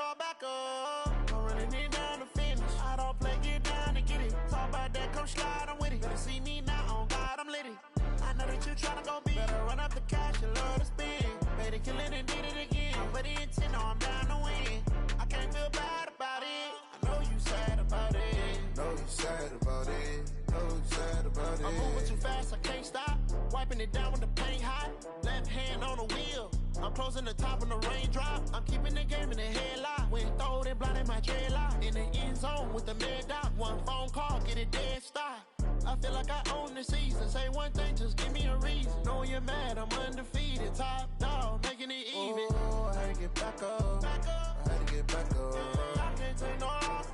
call back up. I'm running it down to finish. I don't play, get down and get it. Talk about that, come slide, I'm with it. Better see me now, on God, I'm litty. I know that you tryna go big. Better run up the cash, you love to spend. Better kill it and did it again. But the intent, no, I'm down to win. I can't feel bad about it. I know you sad about it. Know you sad about it. Know you sad about it. I'm moving too fast, I can't stop. Wiping it down with the paint hot. Left hand on the wheel. I'm closing the top when the raindrop. I'm keeping the game in the headlock. When throwed and blinded my dreadlock. In the end zone with the mad dot. One phone call, get it dead stop. I feel like I own the season. Say one thing, just give me a reason. Knowing you're mad, I'm undefeated. Top dog, making it even. Oh, I had to get back up. I had to get back up. I can't take no off.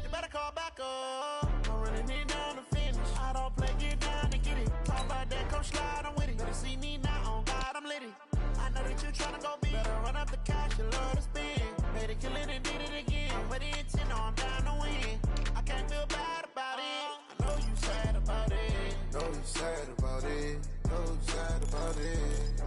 You better call back up. I'm running it down to finish. I don't play, get down and get it. Talk about that, come slide, I'm with it. Better see me now, on God, I'm litty. I know that you tryna go big. Better run up the cash, you love to spend. Better kill it and did it again. But the intent, no, I'm down to win. I can't feel bad about it. I know you sad about it. Know you sad about it. Know you sad about it.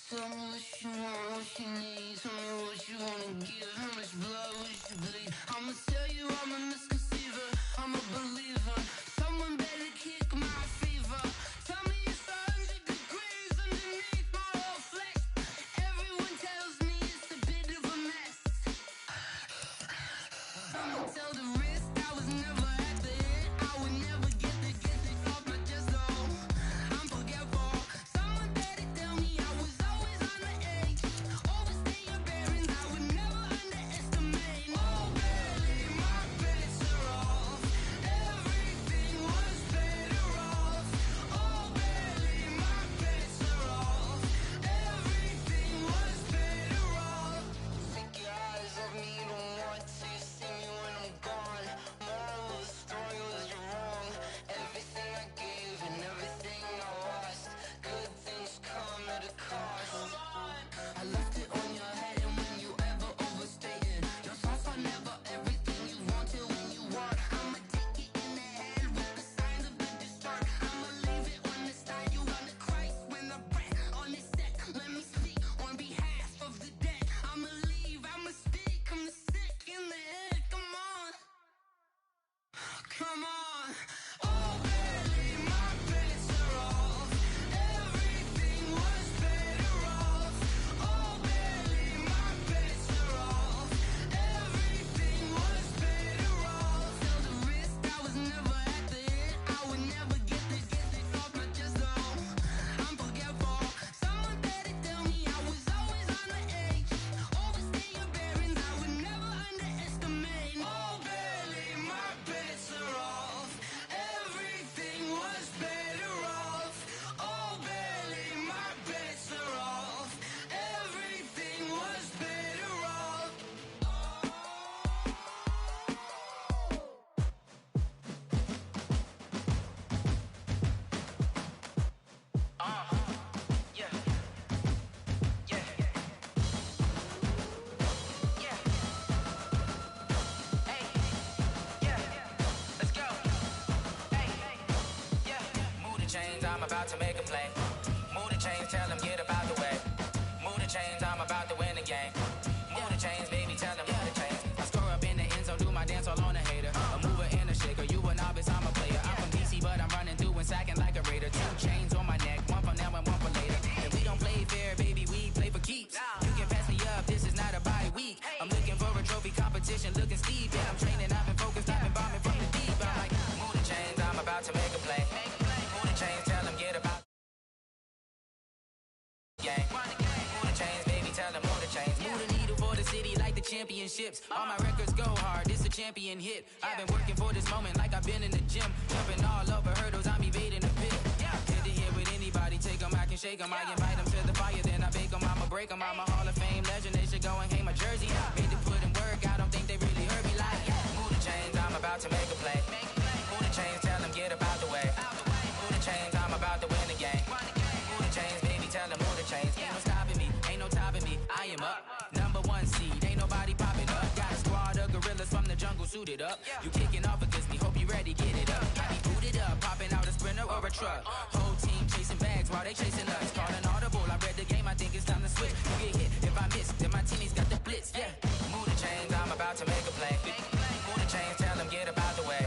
Tell me what you want, what you need. Tell me what you wanna give. How much blood would you bleed? I'ma tell you I'm a misconceiver. I'm a believer. Someone better kick my fever. Tell me it's 100 degrees underneath my whole flesh. Everyone tells me it's a bit of a mess. I'ma tell the risk I was never at the hit. I would never get the off my chest though. I'm forgetful. Someone better tell me I was always on the edge. Overstay your bearings, I would never underestimate. Oh baby, my bets are off. Everything was better off. Oh baby, my bets are off. Everything was better off. Take your eyes off me, you don't want to see me when I'm gone. Moral of the story was you're wrong. Everything I gave and everything I lost. Good things come at a cost. I left it on your head, and when you ever overstay it, your thoughts are never everything you wanted when you want. I'ma take it in the head with the signs of the distort. I'ma leave it on the side. You on the Christ when the breath on this set. Let me speak on behalf of the dead. I'ma leave, I'ma speak. I'm the sick in the head. Come on, come on. Oh baby, my bets are off. Everything was better off. Oh baby, my bets are off. Everything was better off. Tell the risk I was never at the hit. I would never get it off my chest though. I'm forgetful. Someone better tell me I was always on the edge. Overstay your bearings, I would never underestimate. Oh baby, my bets are off. Everything was better off. Oh baby, my bets are off. Everything was better off. Yeah. Yeah. Yeah. Hey. Yeah. Let's go. Hey. Yeah. Move the chains, I'm about to make a play. Move the chains, tell them get about the way. Move the chains, I'm about to win the game. Move the chains, baby, tell them move the chains. I score up in the end zone, do my dance all on a hater. A mover and a shaker, you a novice, I'm a player. I'm from DC, but I'm running through and sacking like a raider. 2 chains on my neck, one for now and one for later. If we don't play fair, baby, we play for keeps. You can pass me up, this is not a bye week. I'm looking for a trophy competition, looking steep. Yeah, I'm training, I've been focused, I've been bombing from the deep. I'm like, move the chains, I'm about to make a play. Move the chains, tell them get about. Yeah. Move the chains, baby, tell them move the chains. Move the needle for the city like the championships. All my records go hard, this a champion hit. I've been working for this moment like I've been in the gym. Jumping all over hurdles, I'm evading the pit. Hit to hit with anybody, take them, I can shake them. I invite them to the fire, then I bake them, I'ma break them. I'm a Hall of Fame legend, they should go and hang my jersey. Made to put in work, I don't think they really heard me like. Move the chains, I'm about to make a play. Move the chains, tell them get about the way. Move the chains, I'm about to win the game. Move the chains, baby, tell them move the chains. Ain't no stopping me, ain't no topping me, I am up. Number suited up. You kicking off against me, hope you ready, get it up. I be booted up, popping out a sprinter or a truck. Whole team chasing bags while they chasing us. Call an audible, I read the game, I think it's time to switch. You get hit if I miss, then my teammates got the blitz, yeah. Move the chains, I'm about to make a play. Move the chains, tell them get about the way.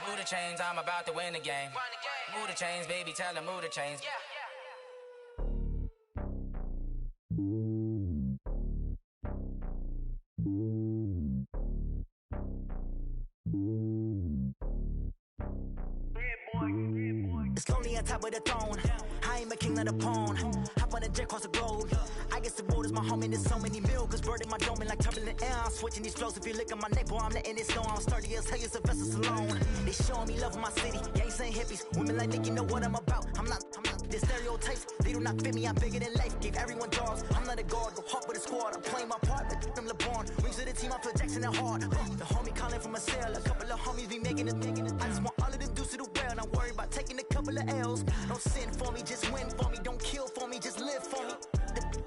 Move the chains, I'm about to win the game. Move the chains, baby, tell them move the chains. It's lonely on top of the throne. I ain't a king of the pawn. Hop on a jet across the globe. I guess the road is my home and there's so many milkers burning my dome like turbulent air. I'm switching these flows. If you look at my neck, boy, I'm letting it snow. I'm sturdy as hell, it's a vessel Salone. They showing me love in my city. Gang saying hippies. Women like Nick, you know what I'm about. I'm not the stereotypes. They do not fit me. I'm bigger than life. Give everyone jaws. I'm not a guard. Go hard with a squad. I'm playing my part. But I'm LeBron. Wings of the team. I feel Jackson and hard. The homie calling from a cell. A couple of homies be making it. I just want all of them dudes to the well. Not worry about taking a couple of L's. Don't sin for me, just win for me. Don't kill for me, just live for me.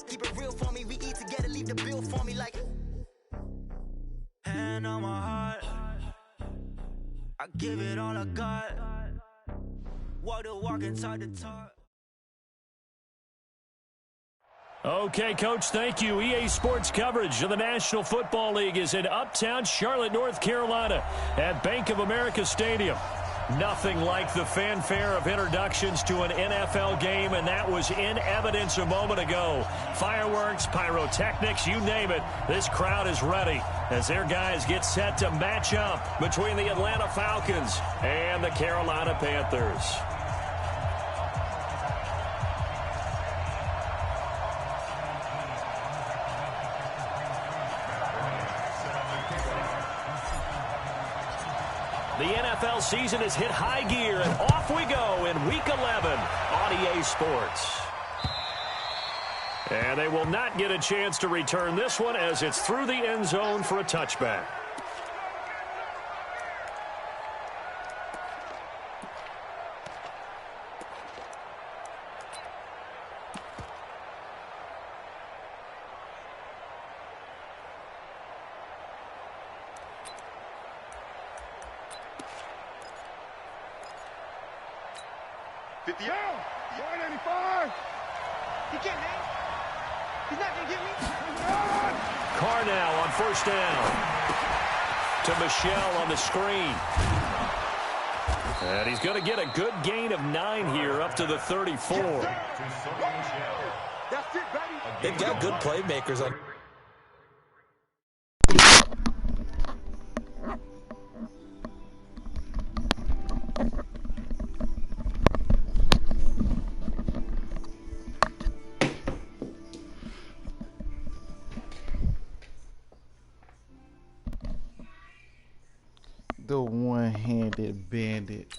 Keep it real for me. We eat together, leave the bill for me like. Hand on my heart, I give it all I got. Walk the walk and talk the talk. Okay, Coach, thank you. EA Sports coverage of the National Football League is in uptown Charlotte, North Carolina at Bank of America Stadium. Nothing like the fanfare of introductions to an NFL game, and that was in evidence a moment ago. Fireworks, pyrotechnics, you name it. This crowd is ready as their guys get set to match up between the Atlanta Falcons and the Carolina Panthers. The NFL season has hit high gear, and off we go in Week 11 on EA Sports. And they will not get a chance to return this one as it's through the end zone for a touchback. Carr now on first down. To Michelle on the screen. And he's going to get a good gain of 9 here up to the 34. They've got good playmakers on. The one-handed bandit.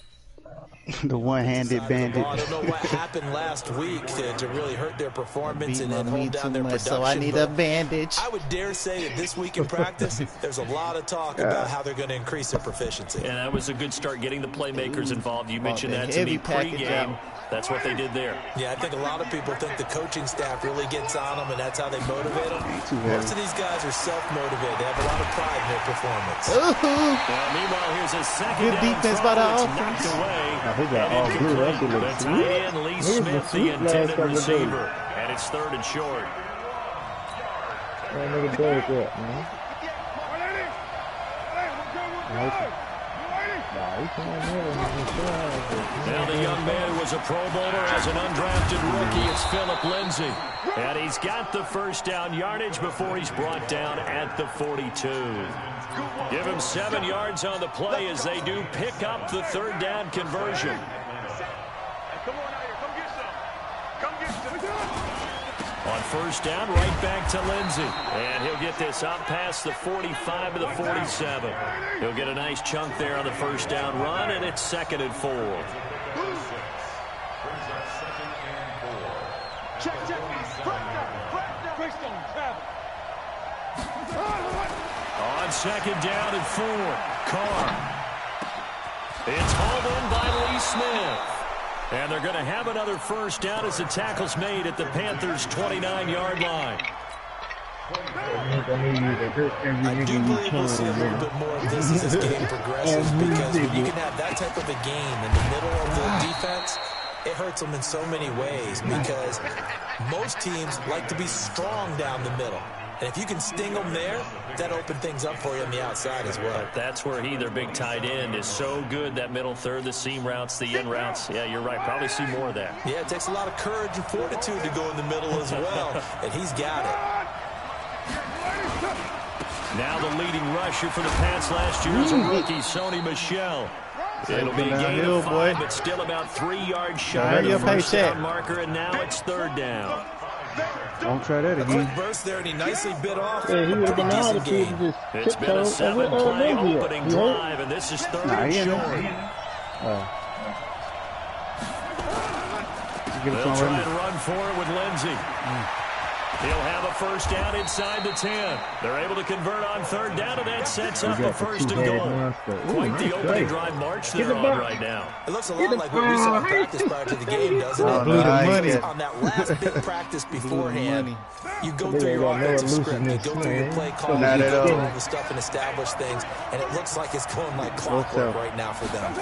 The one-handed bandit. I don't know what happened last week to really hurt their performance and hold down their production. So I need a bandage. I would dare say that this week in practice, there's a lot of talk about how they're going to increase their proficiency. And that was a good start getting the playmakers involved. You mentioned that to me pregame. That's what they did there. Yeah, I think a lot of people think the coaching staff really gets on them, and that's how they motivate them. Most of these guys are self-motivated. They have a lot of pride in their performance. Meanwhile, here's a second good defense by the offense. He got all blue. The tight end, Lee Smith, the intended receiver. And it's 3rd and short. Now the young man who was a Pro Bowler as an undrafted rookie, it's Philip Lindsay. And he's got the first down yardage before he's brought down at the 42. Give him 7 yards on the play as they do pick up the 3rd down conversion. On first down, right back to Lindsay. And he'll get this up past the 45 to the 47. He'll get a nice chunk there on the first down run, and it's 2nd and 4. On 2nd down and 4, Carr. It's hauled in by Lee Smith. And they're going to have another first down as the tackle's made at the Panthers' 29-yard line. I do believe we'll see a little bit more of this as this game progresses because when you can have that type of a game in the middle of the defense, it hurts them in so many ways because most teams like to be strong down the middle. And if you can sting them there, that opens things up for you on the outside as well. But that's where he, their big tight end, is so good, that middle third, the seam routes, the in routes. Yeah, you're right. Probably see more of that. Yeah, it takes a lot of courage and fortitude to go in the middle as well, and he's got it. Now the leading rusher for the Pats last year is a rookie, Sony Michel. It'll be a gain of 5, but still about 3 yards shy of the first down marker, and now it's 3rd down. Don't try that again. Quick burst there, and he nicely bit off. Yeah, he would have been out if he just It's been a 7-play opening drive, and this is 3rd and short. They'll try and run for it with Lindsey. He'll have a first down inside the 10. They're able to convert on 3rd down, and that sets up the 1st and goal. Quite the opening drive march they're on right now. It looks a lot like what we saw in practice prior to the game, doesn't it? On that last big practice beforehand, you go through your offensive script, you go through your play call, you go through all the stuff and establish things, and it looks like it's going like clockwork right now for them.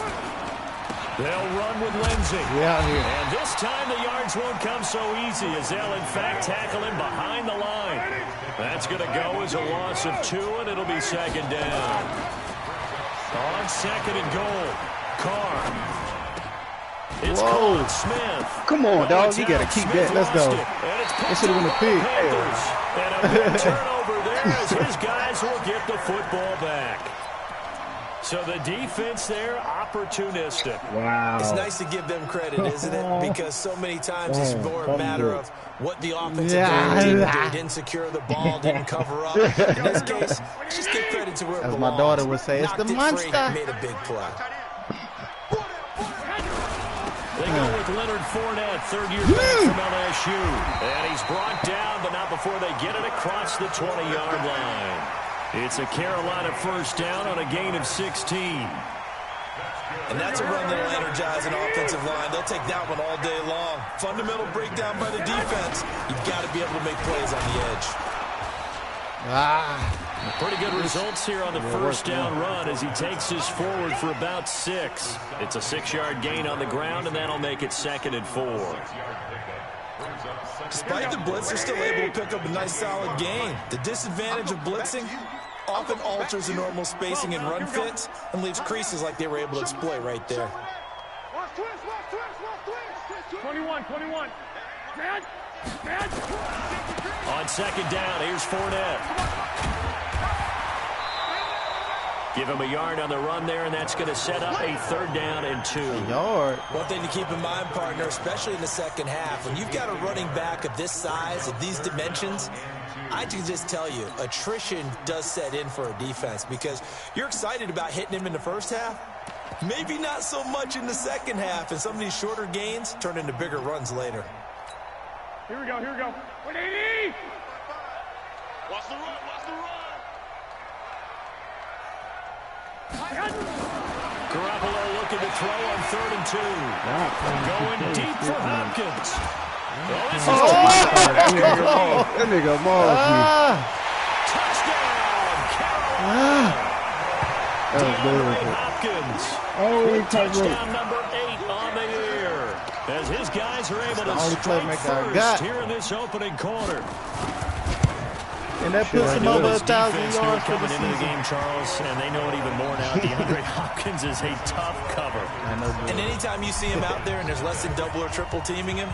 They'll run with Lindsey. And this time the yards won't come so easy as they'll, in fact, tackle him behind the line. That's going to go as a loss of 2, and it'll be 2nd down. On 2nd and goal, Carr. It's Colin Smith. Come on, dog. You got to keep that. Let's go. This should have been a pig. And a big turnover there as his guys will get the football back. So the defense there, opportunistic. Wow. It's nice to give them credit, isn't it? Because so many times it's more a matter of what the offensive game didn't secure the ball, didn't cover up. In this case, just give credit to where it belongs. As my daughter would say, it's the monster. Made a big play. They go with Leonard Fournette, 3rd-year back from LSU. And he's brought down, but not before they get it across the 20-yard line. It's a Carolina 1st down on a gain of 16. And that's a run that'll energize an offensive line. They'll take that one all day long. Fundamental breakdown by the defense. You've got to be able to make plays on the edge. Pretty good results here on the 1st down run as he takes this forward for about 6. It's a 6-yard gain on the ground, and that'll make it 2nd and 4. Despite the blitz, they're still able to pick up a nice, solid gain. The disadvantage of blitzing often alters the normal spacing and run fits and leaves creases like they were able to exploit right there. 21. On 2nd down, here's Fournette. Give him a yard on the run there, and that's going to set up a 3rd down and 2. One thing to keep in mind, partner, especially in the second half, when you've got a running back of this size, of these dimensions, I can just tell you, attrition does set in for a defense because you're excited about hitting him in the first half. Maybe not so much in the second half, and some of these shorter gains turn into bigger runs later. Here we go. 180! Watch the run. Garoppolo looking to throw on 3rd and 2. Going deep for Hopkins. That nigga mauled me. Touchdown, Carolina. Hopkins. Touchdown number 8 on the year. As his guys are able to strike first here in this opening quarter. And that puts him over 1,000 yards for coming into the game, Charles, and they know it even more now. DeAndre Hopkins is a tough cover. And anytime you see him out there and there's less than double or triple teaming him,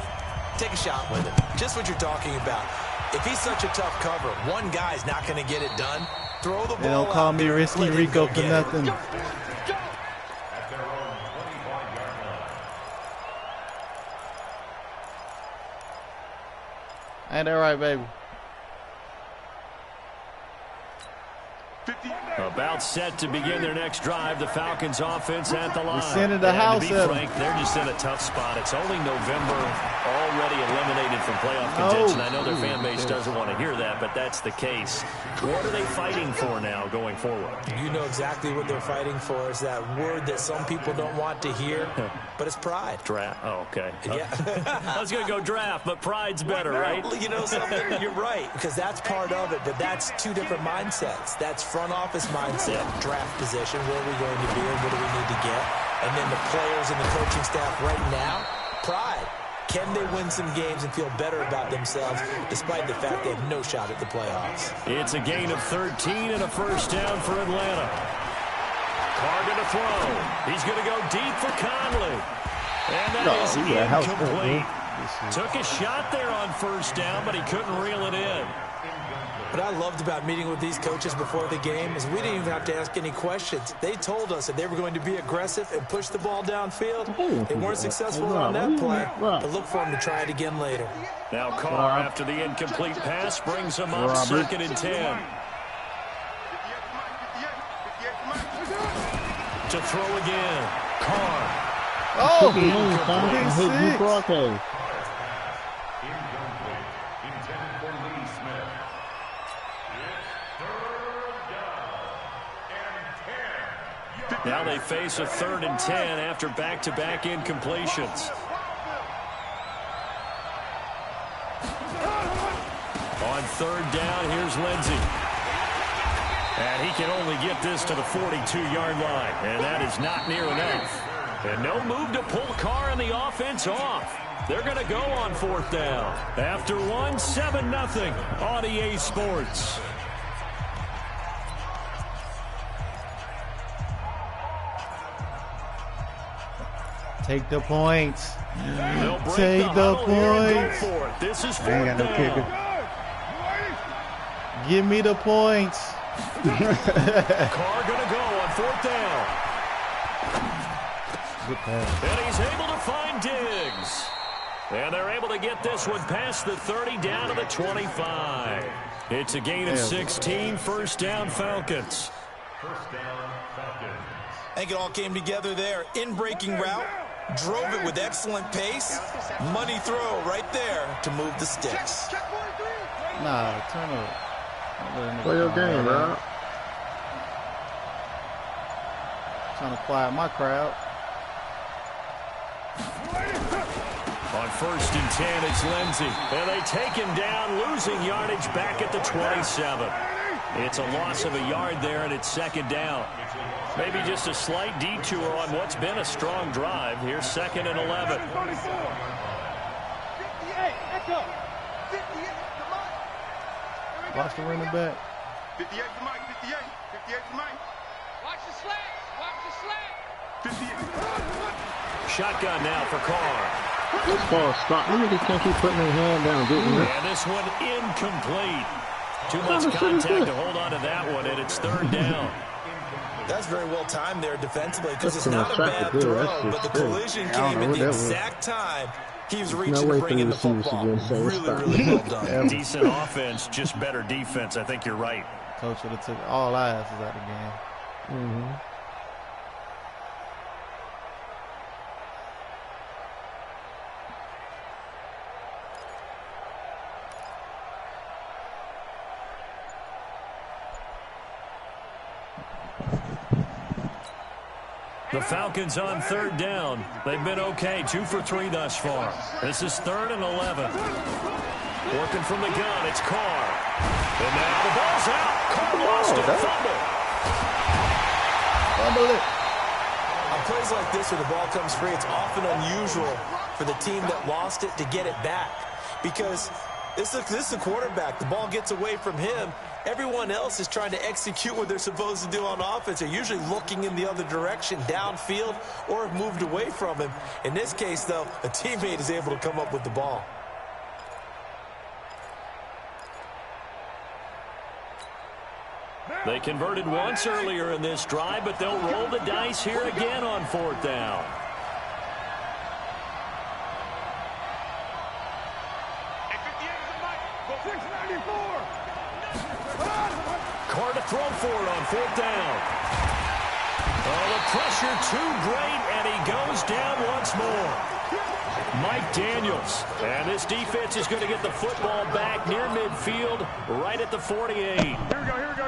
take a shot with him. Just what you're talking about. If he's such a tough cover, one guy's not going to get it done. Throw the ball. They don't call me Risky Rico for nothing. Ain't that right, baby? About set to begin their next drive. The Falcons offense at the line. We sent the house to be frank, they're just in a tough spot. It's only November. already eliminated from playoff contention. I know their fan base doesn't want to hear that, but that's the case. What are they fighting for now going forward? You know exactly what they're fighting for. Is that word that some people don't want to hear, but it's pride. Draft. Oh, okay. Yeah. I was going to go draft, but pride's better, right? You know something? You're right, because that's part of it, but that's two different mindsets. That's front office mindset, draft position, where are we going to be and what do we need to get? And then the players and the coaching staff right now, pride. Can they win some games and feel better about themselves despite the fact they have no shot at the playoffs? It's a gain of 13 and a first down for Atlanta. Carr going to throw. He's going to go deep for Conley. And that is incomplete. Took a shot there on first down, but he couldn't reel it in. What I loved about meeting with these coaches before the game is we didn't even have to ask any questions. They told us that they were going to be aggressive and push the ball downfield. They weren't successful on that play, but look for them to try it again later. Now Carr, after the incomplete pass, brings him up 2nd and 10. To throw again. Carr. Oh, Hey, broadcast. Now they face a 3rd and 10 after back-to-back incompletions. On 3rd down, here's Lindsey. And he can only get this to the 42-yard line, and that is not near enough. And no move to pull Carr and the offense off. They're going to go on 4th down. After 7-0 on EA Sports. Take the points. Take the points. This is 4th I ain't got no kicker. Give me the points. Carr going to go on 4th down. Good pass. And he's able to find Diggs. And they're able to get this one past the 30 down to the 25. It's a gain of 16. First down, Falcons. I think it all came together there. In-breaking route, drove it with excellent pace. Money throw right there to move the sticks. Nah, turn up. Play your game, bro. Trying to quiet my crowd. On 1st and 10, it's Lindsey. And they take him down, losing yardage back at the 27. It's a loss of a yard there, and it's 2nd down. Maybe just a slight detour on what's been a strong drive. Here's 2nd and 11. Watch the running back. 58 to Mike, 58 to Mike. Watch the slack, watch the slack. 58. Shotgun now for Carr. This ball stop. Let me just can't keep putting his hand down. And this one incomplete. Too much contact to hold on to that one, and it's 3rd down. That's very well timed there defensively because it's not a bad throw, but the collision came at the exact time he was reaching to bring in the football. Really well done. Decent offense, just better defense. I think you're right. Coach would have took all eyes out of the game. The Falcons on 3rd down. They've been okay, 2 for 3 thus far. This is 3rd and 11. Working from the gun, it's Carr. And now the ball's out. Carr lost it. Fumble it. On plays like this where the ball comes free, it's often unusual for the team that lost it to get it back. Because this is a quarterback. The ball gets away from him. Everyone else is trying to execute what they're supposed to do on offense. They're usually looking in the other direction, downfield, or have moved away from him. In this case, though, a teammate is able to come up with the ball. They converted once earlier in this drive, but they'll roll the dice here again on 4th down. Carr to throw for it on 4th down. Oh, the pressure too great, and he goes down once more. Mike Daniels. And this defense is going to get the football back near midfield, right at the 48.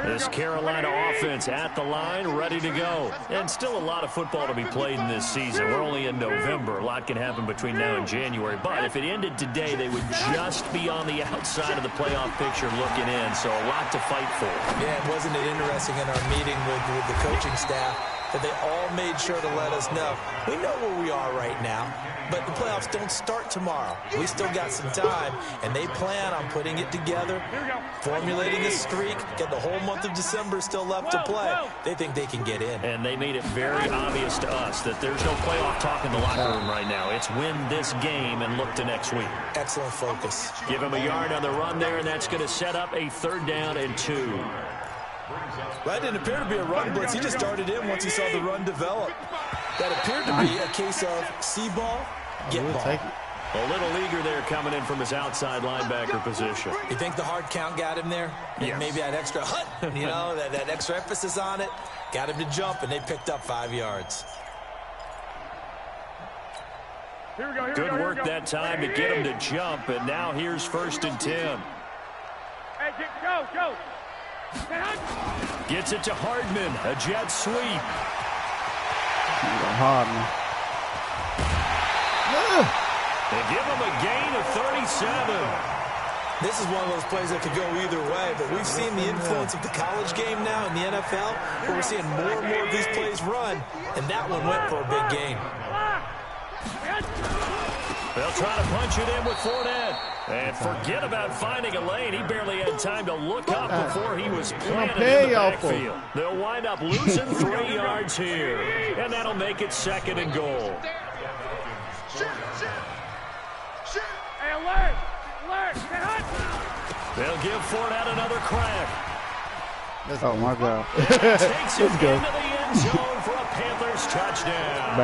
This Carolina offense at the line, ready to go. And still a lot of football to be played in this season. We're only in November. A lot can happen between now and January. But if it ended today, they would just be on the outside of the playoff picture looking in. So a lot to fight for. Yeah, and wasn't it interesting in our meeting with the coaching staff that they all made sure to let us know, we know where we are right now, but the playoffs don't start tomorrow. We still got some time, and they plan on putting it together, formulating a streak, get the whole month of December still left to play. They think they can get in. And they made it very obvious to us that there's no playoff talk in the locker room right now. It's win this game and look to next week. Excellent focus. Give him a yard on the run there, and that's going to set up a 3rd down and 2. That didn't appear to be a run blitz. He just started in once he saw the run develop. That appeared to be a case of see ball, get ball. A little eager there coming in from his outside linebacker position. You think the hard count got him there? Yes. Maybe that extra hut, you know, that extra emphasis on it. Got him to jump, and they picked up 5 yards. Good work that time to get him to jump, and now here's 1st and 10. Hey, go. Gets it to Hardman, a jet sweep. Hardman. They give him a gain of 37. This is one of those plays that could go either way, but we've seen the influence of the college game now in the NFL, where we're seeing more and more of these plays run, and that one went for a big gain. They'll try to punch it in with Fournette. And forget about finding a lane. He barely had time to look up before he was planted in the backfield. They'll wind up losing 3 yards here. And that'll make it 2nd and goal. Hey, alert! They'll give Fournette another crack. Oh, my God. Takes it into the end zone for a Panthers touchdown.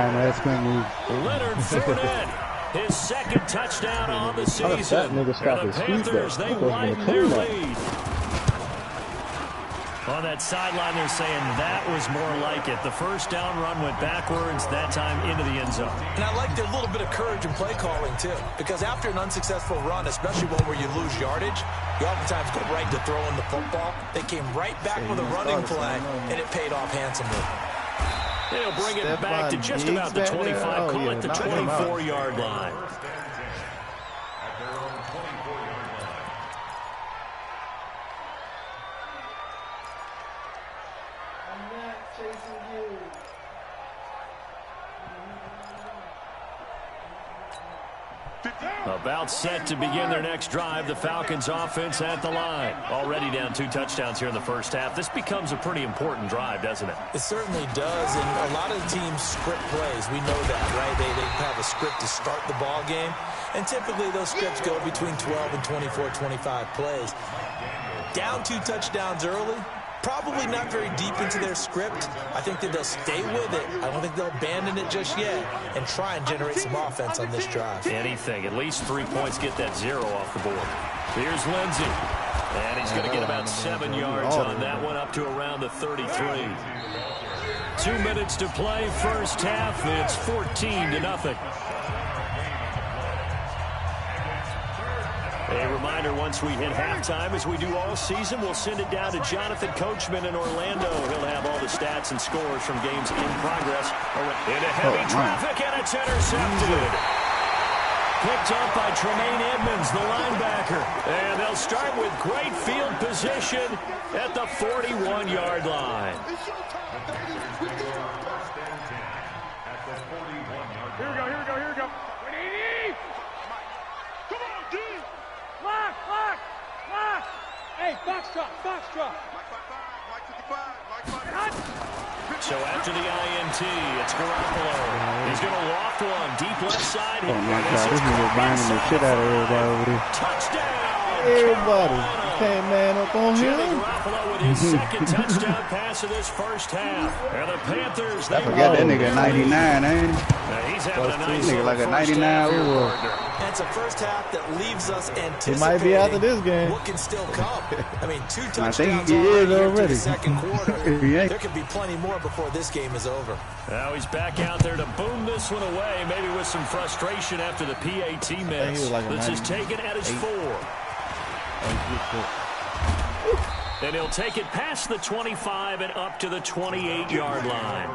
Leonard Fournette. His 2nd touchdown on the season. And the Panthers, they widen their lead. On that sideline, they're saying that was more like it. The 1st down run went backwards, that time into the end zone. And I like their little bit of courage in play calling, too. Because after an unsuccessful run, especially one where you lose yardage, you oftentimes go right to throwing the football. They came right back with a running play, and it paid off handsomely. They'll bring it back to just about the 25, call it the 24-yard line. About set to begin their next drive. The Falcons offense at the line. Already down 2 touchdowns here in the 1st half. This becomes a pretty important drive, doesn't it? It certainly does, and a lot of the teams script plays. We know that, right? They have a script to start the ball game, and typically those scripts go between 12 and 24, 25 plays. Down 2 touchdowns early, probably not very deep into their script. I think that they'll stay with it. I don't think they'll abandon it just yet and try and generate some offense on this drive. Anything. At least 3 points, get that 0 off the board. Here's Lindsey. And he's going to get about 7 yards on that one, up to around the 33. 2 minutes to play, 1st half. It's 14-0. A reminder, once we hit halftime, as we do all season, we'll send it down to Jonathan Coachman in Orlando. He'll have all the stats and scores from games in progress. Into heavy traffic, and it's intercepted. Picked up by Tremaine Edmonds, the linebacker. And they'll start with great field position at the 41-yard line. Here we go. Lock! Hey, box drop. So after the INT, it's Garoppolo. He's going to loft one deep left side. Oh, my God. This nigga binding the shit out of everybody over there. Touchdown! Everybody. You can't man up on Jimmy him. Garoppolo with his second touchdown pass of this first half. And the Panthers, I forgot that nigga 99, ain't he? He's having a nice nigga like a 99 overall. And it's a first half that leaves us anticipating He might be after this game. what can still come. I mean, 2 I touchdowns think he is already into already. the second quarter. Yeah. There could be plenty more before this game is over. Now he's back out there to boom this one away, maybe with some frustration after the PAT miss. like This is taken at his 4. And he'll take it past the 25 and up to the 28-yard line.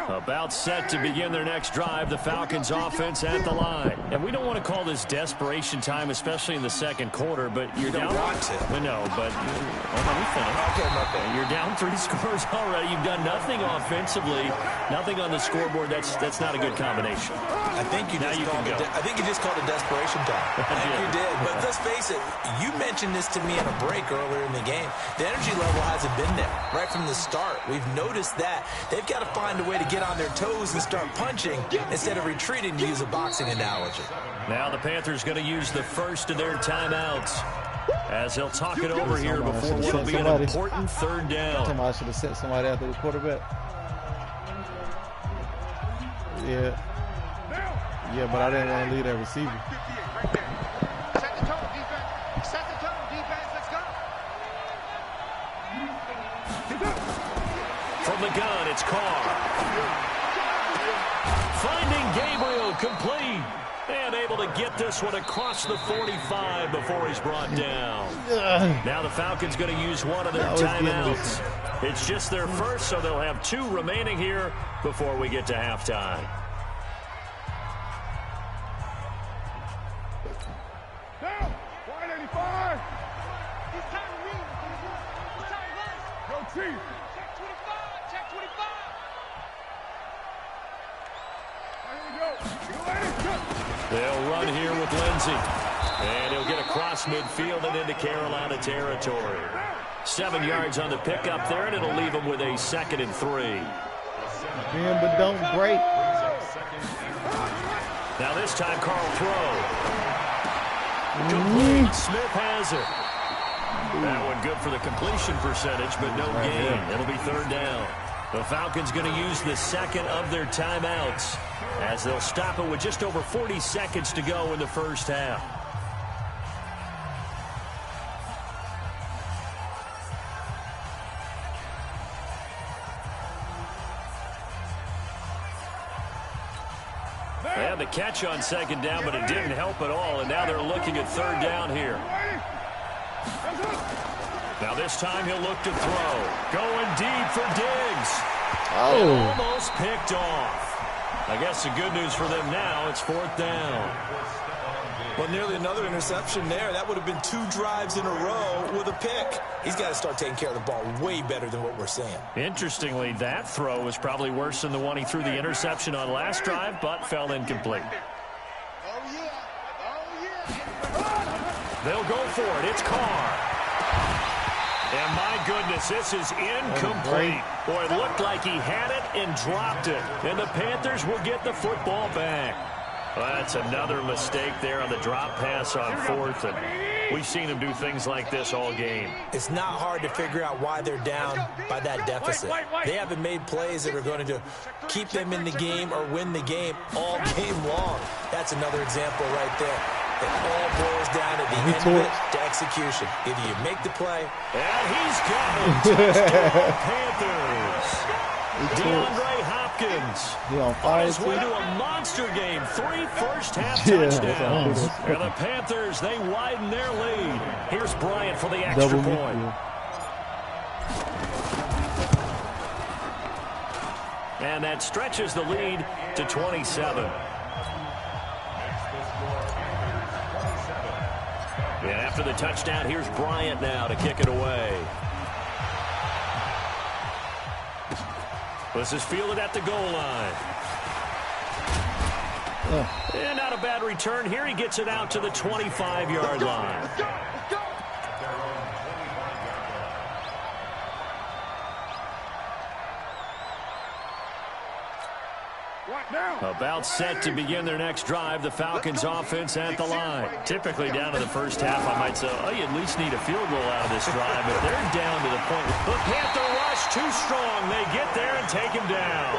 About set to begin their next drive, the Falcons offense at the line. And we don't want to call this desperation time, especially in the second quarter, but you're down. No, but let me finish. You're down 3 scores already. You've done nothing offensively, nothing on the scoreboard. That's not a good combination. I think you just called it desperation time. I think you did. But let's face it, you mentioned this to me in a break earlier in the game. The energy level hasn't been there right from the start. We've noticed that. They've got to find a way to get on their toes and start punching instead of retreating, to use a boxing analogy. Now the Panthers going to use the first of their timeouts as they'll talk it over here before what will be an important third down. Somebody should have sent somebody after the quarterback. Yeah, but I didn't want to leave that receiver. Set the tone, defense. Set the tone, defense. Let's go. From the gun, it's Carr. Finding Gabriel complete. And able to get this one across the 45 before he's brought down. Now the Falcons going to use one of their timeouts. It's just their first, so they'll have 2 remaining here before we get to halftime. Down. 185. Go Chief. Check 25. Check 25. Here we go. They'll run here with Lindsey. And he'll get across midfield and into Carolina territory. 7 yards on the pickup there, and it'll leave him with a 2nd and 3. Man, but don't break. Now this time, Carl throw. Complete. Smith has it. That one good for the completion percentage, but no gain. It'll be third down. The Falcons going to use the second of their timeouts as they'll stop it with just over 40 seconds to go in the first half. They had the catch on second down, but it didn't help at all, and now they're looking at third down here. Now this time he'll look to throw. Going deep for Diggs. Oh. Almost picked off. I guess the good news for them now, it's 4th down. Well, nearly another interception there. That would have been 2 drives in a row with a pick. He's got to start taking care of the ball way better than what we're seeing. Interestingly, that throw was probably worse than the one he threw the interception on last drive, but fell incomplete. They'll go for it. It's Carr. And my goodness, this is incomplete. Boy, it looked like he had it and dropped it. And the Panthers will get the football back. Well, that's another mistake there on the drop pass on 4th. And we've seen him do things like this all game. It's not hard to figure out why they're down by that deficit. They haven't made plays that are going to keep them in the game or win the game all game long. That's another example right there. It all boils down at the end of it to execution. Either you make the play. And he's got it. Touchdown, Panthers. DeAndre Hopkins on his way to a monster game. 3 first-half touchdowns. And the Panthers, they widen their lead. Here's Bryant for the extra point. And that stretches the lead to 27. And after the touchdown, here's Bryant now to kick it away. This is fielded at the goal line. And not a bad return here. He gets it out to the 25-yard line. About set to begin their next drive, the Falcons offense at the line. Typically down to the first half, I might say, oh, you at least need a field goal out of this drive, but they're down to the point. The Panther rush too strong. They get there and take him down.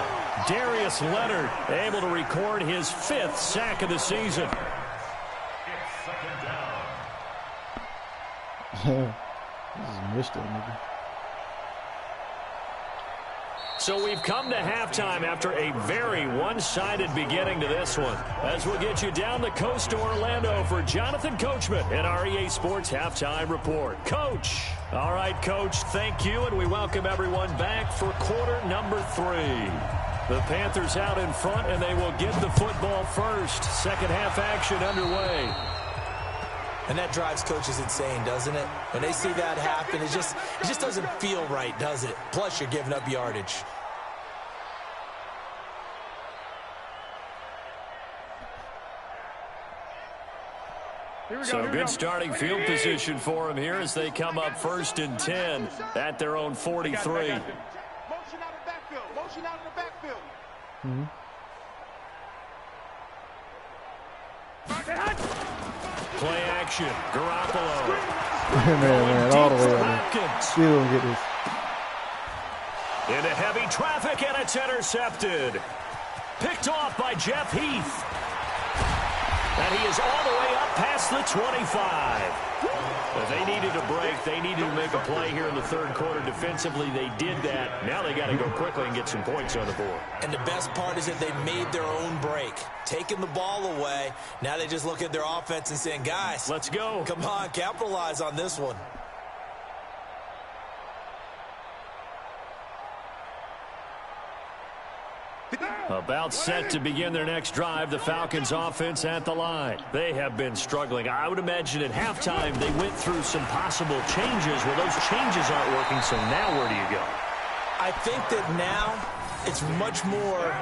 Darius Leonard able to record his 5th sack of the season. Missed it, nigga. So we've come to halftime after a very one-sided beginning to this one. As we'll get you down the coast to Orlando for Jonathan Coachman in our EA Sports Halftime Report. Coach. All right, Coach, thank you, and we welcome everyone back for quarter number 3. The Panthers out in front, and they will get the football first. Second half action underway. And that drives coaches insane, doesn't it? When they see that happen, it just doesn't feel right, does it? Plus, you're giving up yardage. So good starting field position for them here as they come up 1st and 10 at their own 43. Motion out of the backfield. Motion out of the backfield. Play action. Garoppolo. man, all the way up. Still don't get this. Into heavy traffic, and it's intercepted. Picked off by Jeff Heath. And he is all the way up past the 25. If they needed a break, they needed to make a play here in the 3rd quarter. Defensively, they did that. Now they got to go quickly and get some points on the board. And the best part is that they made their own break. Taking the ball away. Now they just look at their offense and saying, guys, let's go. Come on, capitalize on this one. About set to begin their next drive, the Falcons offense at the line. They have been struggling. I would imagine at halftime they went through some possible changes. Well, those changes aren't working, so now where do you go? I think that now it's much more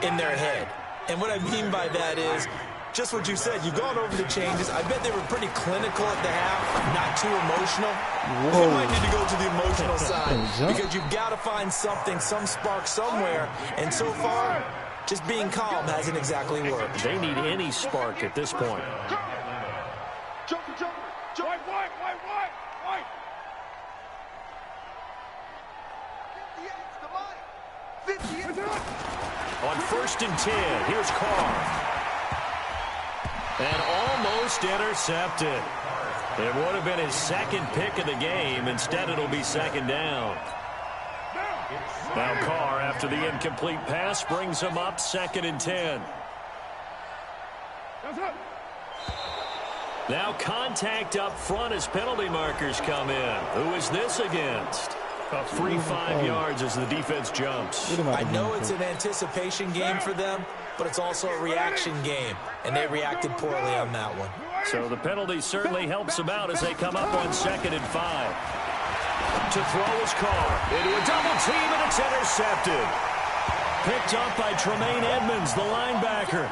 in their head. And what I mean by that is just what you said. You've gone over the changes. I bet they were pretty clinical at the half, not too emotional. Whoa. You might need to go to the emotional side because you've got to find something, some spark somewhere. And so far, just being calm hasn't exactly worked. They need any spark at this point. On 1st and 10, here's Carr. And almost intercepted. It would have been his 2nd pick of the game. Instead, it'll be 2nd down. Now Carr, after the incomplete pass, brings him up 2nd and 10. Now contact up front as penalty markers come in. Who is this against? A free 5 yards as the defense jumps. I know it's an anticipation game for them, but it's also a reaction game, and they reacted poorly on that one. So the penalty certainly helps them out as they come up on 2nd and 5. To throw is Carr. Into a double team, and it's intercepted. Picked up by Tremaine Edmonds, the linebacker.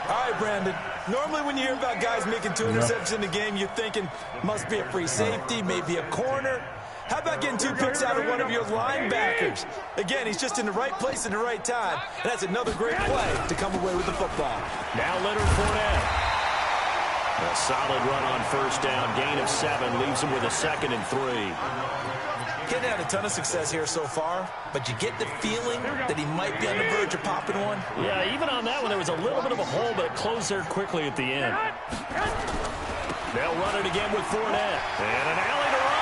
All right, Brandon. Normally when you hear about guys making 2 interceptions in the game, you're thinking must be a free safety, maybe a corner. How about getting 2 picks out of one of your linebackers? Again, he's just in the right place at the right time. And that's another great play to come away with the football. Now Leonard Fournette. A solid run on 1st down. Gain of 7 leaves him with a 2nd and 3. Getting had a ton of success here so far, but you get the feeling that he might be on the verge of popping one. Yeah, even on that one, there was a little bit of a hole, but it closed there quickly at the end. They'll run it again with Fournette. And an alley to run.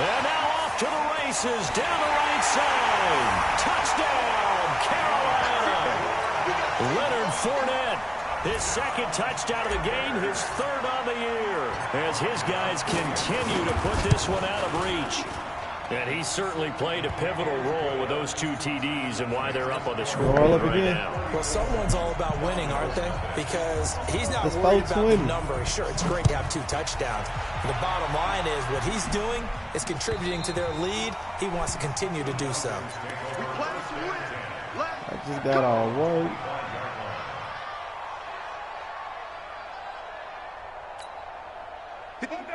And now off to the races, down the right side. Touchdown, Carolina. Leonard Fournette, his 2nd touchdown of the game, his 3rd on the year, as his guys continue to put this one out of reach. And he certainly played a pivotal role with those 2 TDs and why they're up on the scoreboard right now. Well, someone's all about winning, aren't they? Because he's not worried about the number. Sure, it's great to have 2 touchdowns. But the bottom line is what he's doing is contributing to their lead. He wants to continue to do so. I just got all worried.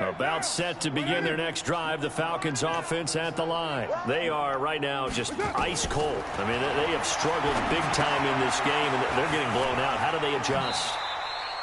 About set to begin their next drive, the Falcons offense at the line. They are right now just ice cold. I mean, they have struggled big time in this game, and they're getting blown out. How do they adjust?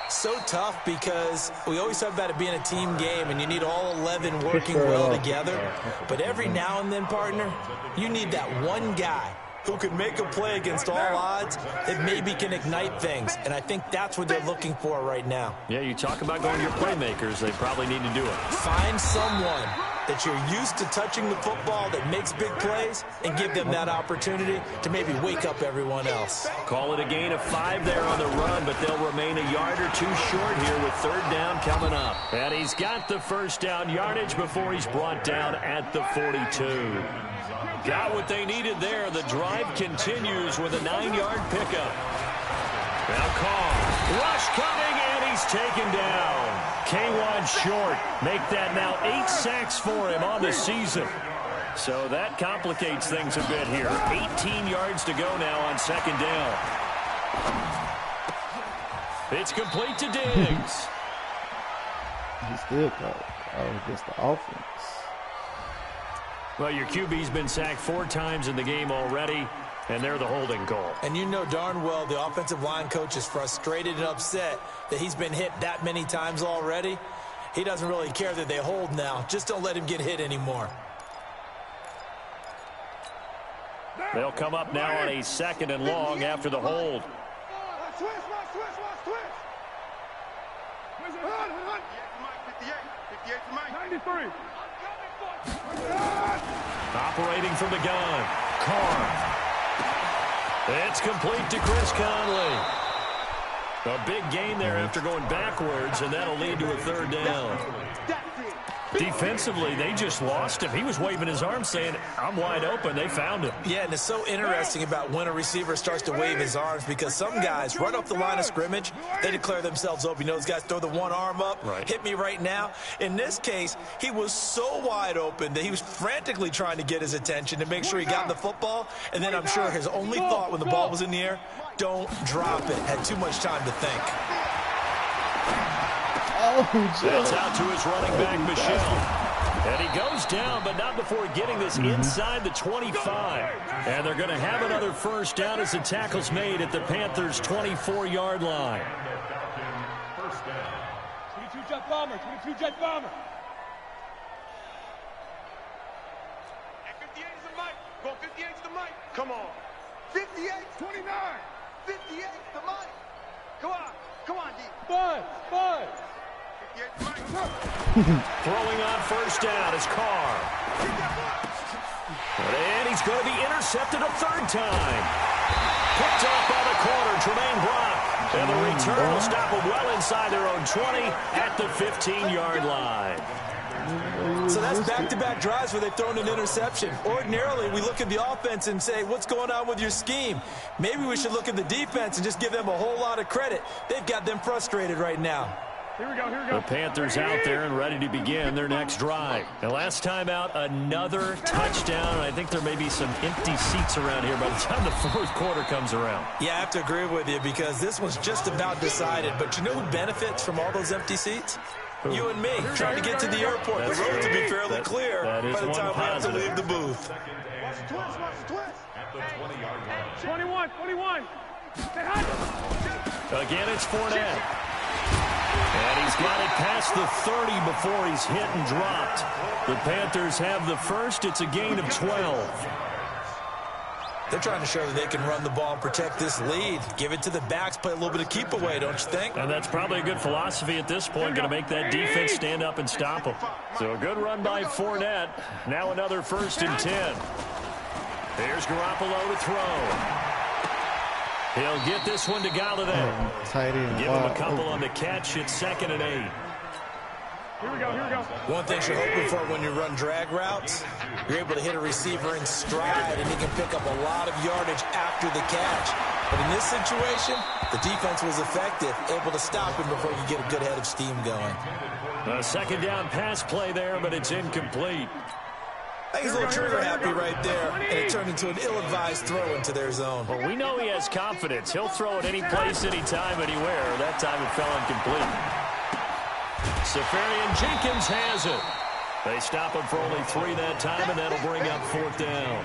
So tough because we always talk about it being a team game, and you need all 11 working well together. But every now and then, partner, you need that one guy who can make a play against all odds that maybe can ignite things. And I think that's what they're looking for right now. Yeah, you talk about going to your playmakers. They probably need to do it. Find someone that you're used to touching the football that makes big plays and give them that opportunity to maybe wake up everyone else. Call it a gain of 5 there on the run, but they'll remain a yard or two short here with third down coming up. And he's got the first down yardage before he's brought down at the 42. Got what they needed there. The drive continues with a 9-yard pickup. Now Carr. Rush coming, and he's taken down. K1 short. Make that now 8 sacks for him on the season. So that complicates things a bit here. 18 yards to go now on second down. It's complete to Diggs. He still caught against the offense. Well, your QB's been sacked 4 times in the game already, and they're the holding call. And you know darn well the offensive line coach is frustrated and upset that he's been hit that many times already. He doesn't really care that they hold now. Just don't let him get hit anymore. They'll come up now on a 2nd and long after the hold. Twist. 58 to Mike. 93. Operating from the gun. Carr. It's complete to Chris Conley. A big gain there after going backwards, and that'll lead to a third down. Defensively, they just lost him. He was waving his arm saying, I'm wide open. They found him. Yeah, and it's so interesting about when a receiver starts to wave his arms because some guys right off the line of scrimmage, they declare themselves open. You know, those guys throw the one arm up, hit me right now. In this case, he was so wide open that he was frantically trying to get his attention to make sure he got the football. And then I'm sure his only thought when the ball was in the air, don't drop it. Had too much time to think. That's out to his running back, Michel. And he goes down, but not before getting this inside the 25. And they're going to have another first down as the tackle's made at the Panthers' 24-yard line. First down. 22 jet bomber. 22 jet bomber. And 58 is the mic. Go 58 is the mic. Come on. 58, 29. 58 is the mic. Come on. Come on, D. Five. Throwing on first down is Carr. And he's going to be intercepted a third time. Picked off by the corner, Tremaine Brock. And the return will stop them well inside their own 20 at the 15-yard line. So that's back-to-back drives where they've thrown an interception. Ordinarily, we look at the offense and say, what's going on with your scheme? Maybe we should look at the defense and just give them a whole lot of credit. They've got them frustrated right now. Here we go. The Panthers out there and ready to begin their next drive. And last time out, another touchdown. I think there may be some empty seats around here by the time the fourth quarter comes around. Yeah, I have to agree with you because this one's just about decided. But you know who benefits from all those empty seats? You and me, trying to get to the airport. The road to be fairly clear by the time we have to leave the booth. Watch the twist. At the 20-yard line. 21. Again, it's Fournette. And he's got it past the 30 before he's hit and dropped. The Panthers have the first. It's a gain of 12. They're trying to show that they can run the ball and protect this lead. Give it to the backs, play a little bit of keep away, don't you think? And that's probably a good philosophy at this point. Going to make that defense stand up and stop them. So a good run by Fournette. Now another 1st and 10. Here's Garoppolo to throw. He'll get this one to Galladay. Give him a couple on the catch. It's 2nd and 8. Here we go. One thing you're hoping for when you run drag routes, you're able to hit a receiver in stride, and he can pick up a lot of yardage after the catch. But in this situation, the defense was effective, able to stop him before you get a good head of steam going. A 2nd down pass play there, but it's incomplete. I think he's a little trigger happy right there, and it turned into an ill-advised throw into their zone. Well, we know he has confidence. He'll throw it any place, anytime, anywhere. That time it fell incomplete. Safarian Jenkins has it. They stop him for only 3 that time, and that'll bring up 4th down.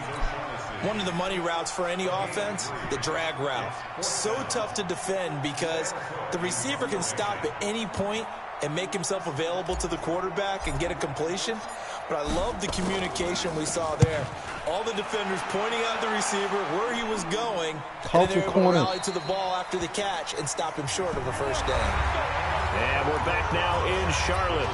One of the money routes for any offense, the drag route. So tough to defend because the receiver can stop at any point and make himself available to the quarterback and get a completion. But I love the communication we saw there. All the defenders pointing out the receiver where he was going, and they were able to rally to the ball after the catch and stop him short of a 1st down. And we're back now in Charlotte.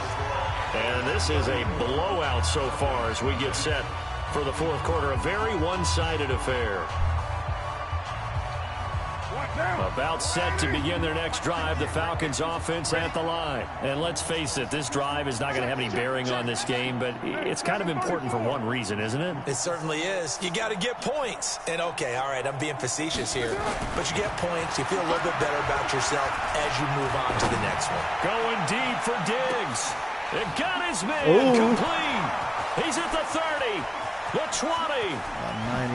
And this is a blowout so far as we get set for the 4th quarter. A very one-sided affair. About set to begin their next drive, the Falcons offense at the line. And let's face it, this drive is not going to have any bearing on this game, but it's kind of important for one reason, isn't it? It certainly is. You got to get points. And okay, all right, I'm being facetious here, but you get points, you feel a little bit better about yourself as you move on to the next one. Going deep for Diggs. It got his man complete. He's at the 30. The 20.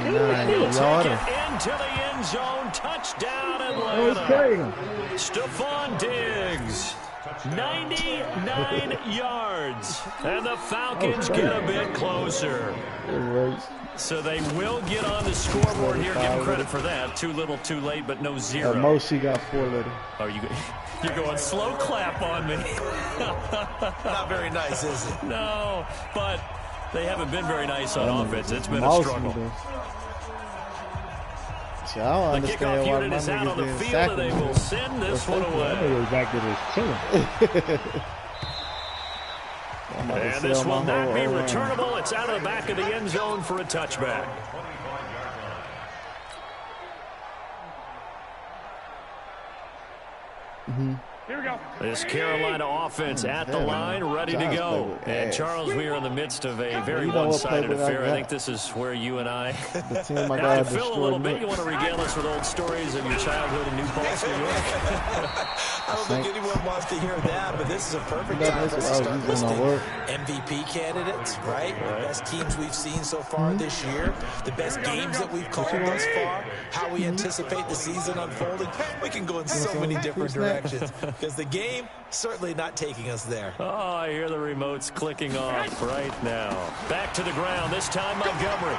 99-yarder. Into the end zone. Touchdown, Atlanta. Stephon Diggs. 99 yards. And the Falcons get a bit closer. So they will get on the scoreboard here. Give him credit for that. Too little, too late, but no 0. At most, he got 4 little. Oh, you're going slow clap on me. Not very nice, is it? No, but they haven't been very nice on offense. It's been a struggle. See, I don't the kickoff unit is out on the field, and they will send this one away. Back to this team. And this will not be returnable. It's out of the back of the end zone for a touchback. Here we go. This Carolina offense at the line, ready to go. And Charles, we are in the midst of a very one-sided affair. I think this is where you and I have to fill a little bit. You want to regale us with old stories of your childhood in New Paltz, New York? I don't think anyone wants to hear that, but this is a perfect time to start listing MVP candidates, right? The best teams we've seen so far this year, the best games that we've called thus far, how we anticipate the season unfolding. We can go in so many different directions because the game certainly not taking us there. Oh, I hear the remotes clicking off right now. Back to the ground, this time Montgomery.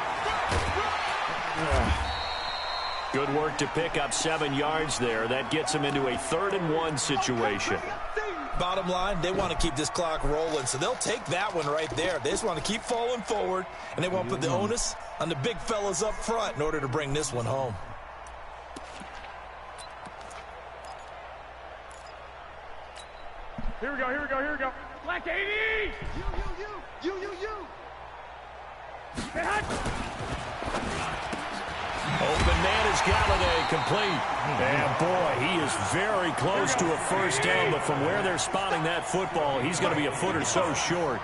Good work to pick up 7 yards there. That gets him into a 3rd-and-1 situation. Bottom line, they want to keep this clock rolling, so they'll take that one right there. They just want to keep falling forward, and they want to put the onus on the big fellas up front in order to bring this one home. Here we go, here we go, here we go. Black 80! You. Hey, hot. Open man is Galladay, complete. And boy, he is very close to a 1st down, but from where they're spotting that football, he's going to be a foot or so short.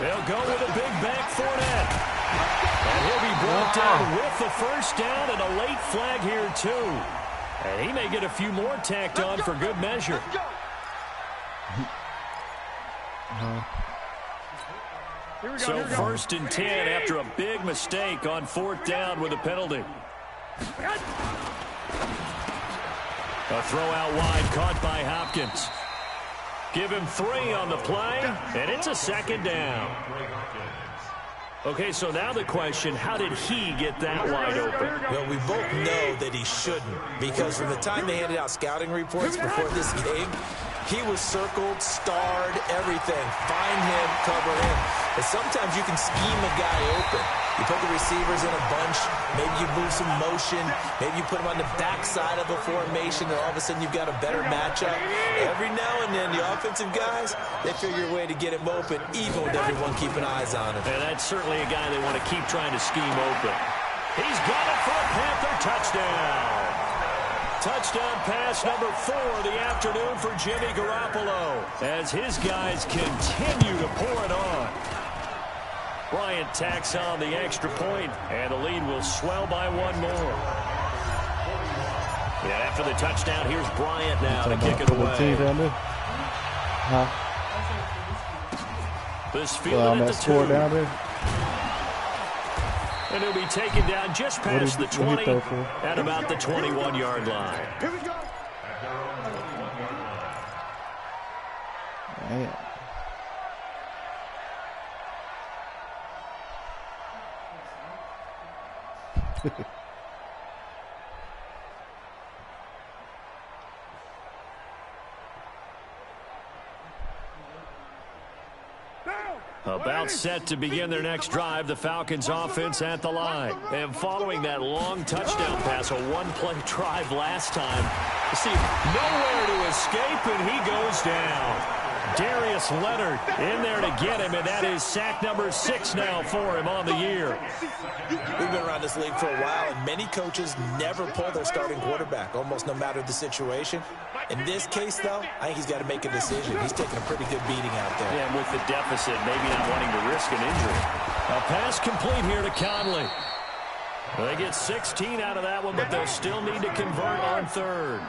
They'll go with a big back Fournette. And he'll be brought down with the 1st down and a late flag here, too. And he may get a few more tacked on for good measure. So 1st and 10 after a big mistake on 4th down with a penalty. A throw out wide caught by Hopkins. Give him 3 on the play, and it's a 2nd down. Okay, so now the question, how did he get that wide open? Well, we both know that he shouldn't, because from the time they handed out scouting reports before this game, he was circled, starred, everything. Find him, cover him. But sometimes you can scheme a guy open. You put the receivers in a bunch. Maybe you move some motion. Maybe you put them on the backside of a formation, and all of a sudden you've got a better matchup. Every now and then, the offensive guys, they figure a way to get him open, even with everyone keeping eyes on him. And that's certainly a guy they want to keep trying to scheme open. He's got it for a Panther touchdown. Touchdown pass number 4 of the afternoon for Jimmy Garoppolo as his guys continue to pour it on. Bryant tacks on the extra point, and the lead will swell by 1 more. And after the touchdown, here's Bryant now to kick it away. This field at the 2. Down there. And he'll be taken down just past the 20 at about the 21-yard line. Here we go. Man. About set to begin their next drive, the Falcons offense at the line. And following that long touchdown pass, a one-play drive last time, you see nowhere to escape, and he goes down. Darius Leonard in there to get him, and that is sack number 6 now for him on the year. We've been around this league for a while, and many coaches never pull their starting quarterback, almost no matter the situation. In this case, though, I think he's got to make a decision. He's taking a pretty good beating out there. Yeah, and with the deficit, maybe not wanting to risk an injury. A pass complete here to Conley. They get 16 out of that one, but they'll still need to convert on third.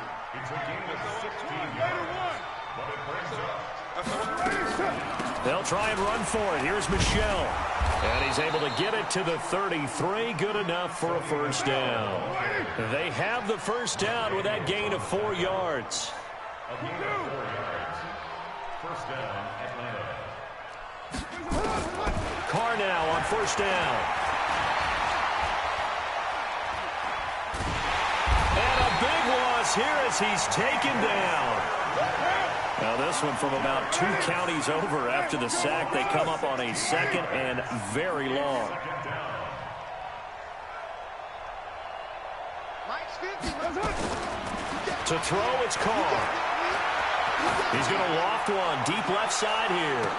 They'll try and run for it. Here's Michelle. And he's able to get it to the 33. Good enough for a first down. They have the first down with that gain of 4 yards. First down, Atlanta. Carr now on first down. And a big loss here as he's taken down. Now this one from about 2 counties over after the sack. They come up on a second and very long. To throw, it's Carr. He's going to loft one deep left side here.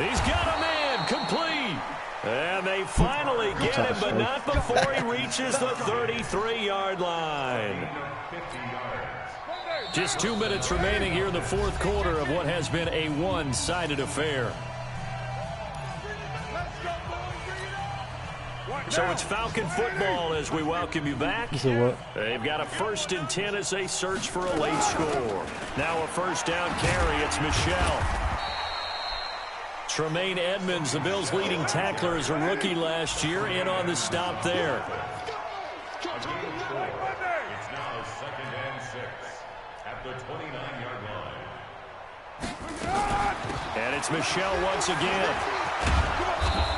He's got a man complete. And they finally get him, but not before he reaches the 33-yard line. Just 2 minutes remaining here in the fourth quarter of what has been a one-sided affair. So it's Falcon football as we welcome you back. They've got a 1st and 10 as they search for a late score. Now a first down carry. It's Michelle. Tremaine Edmonds, the Bills' leading tackler as a rookie last year, in on the stop there. It's now 2nd and 6 at the 29-yard line. And it's Michelle once again.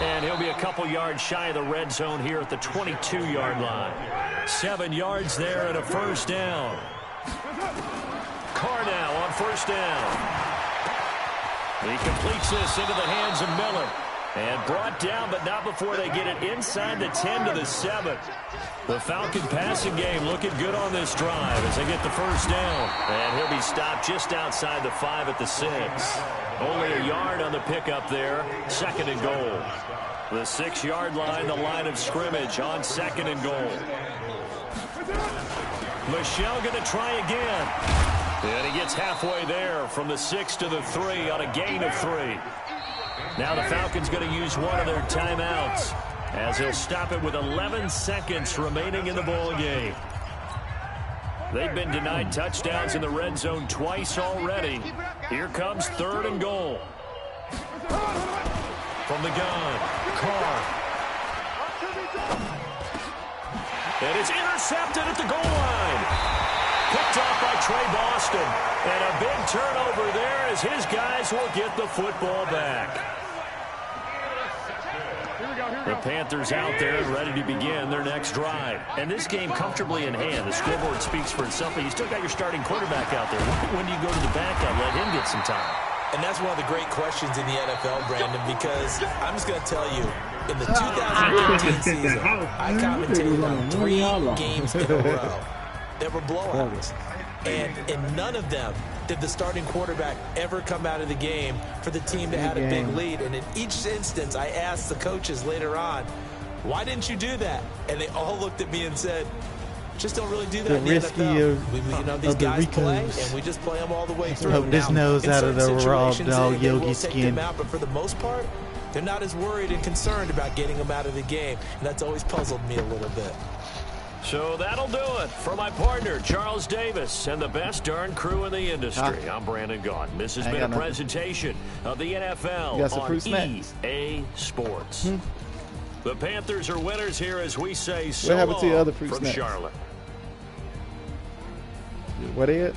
And he'll be a couple yards shy of the red zone here at the 22-yard line. 7 yards there and a first down. Carr now on first down. He completes this into the hands of Miller. And brought down, but not before they get it inside the 10 to the 7. The Falcon passing game looking good on this drive as they get the first down. And he'll be stopped just outside the 5 at the 6. Only a yard on the pickup there. 2nd and goal. The 6-yard line, the line of scrimmage on 2nd and goal. Michelle going to try again. And he gets halfway there from the 6 to the 3 on a gain of 3. Now the Falcons going to use one of their timeouts as he'll stop it with 11 seconds remaining in the ball game. They've been denied touchdowns in the red zone twice already. Here comes 3rd and goal. From the gun, Carr. And it's intercepted at the goal line. Picked off by Trey Boston. And a big turnover there as his guys will get the football back. The Panthers out there ready to begin their next drive. And this game comfortably in hand. The scoreboard speaks for itself, but you still got your starting quarterback out there. When do you go to the backup, let him get some time? And that's one of the great questions in the NFL, Brandon, because I'm just going to tell you, in the 2015 season, I commentated on 3 games in a row. There were blowouts. And in none of them did the starting quarterback ever come out of the game for the team that had a big lead. And in each instance, I asked the coaches later on, why didn't you do that? And they all looked at me and said, just don't really do that in the NFL. These guys play, and we just play them all the way through. Hope this nose out of the raw dog yogi skin. But for the most part, they're not as worried and concerned about getting them out of the game. And that's always puzzled me a little bit. So that'll do it for my partner, Charles Davis, and the best darn crew in the industry. I'm Brandon Gaudin. This has been a presentation of the NFL on EA Sports. The Panthers are winners here as we say so long from Charlotte. What is it?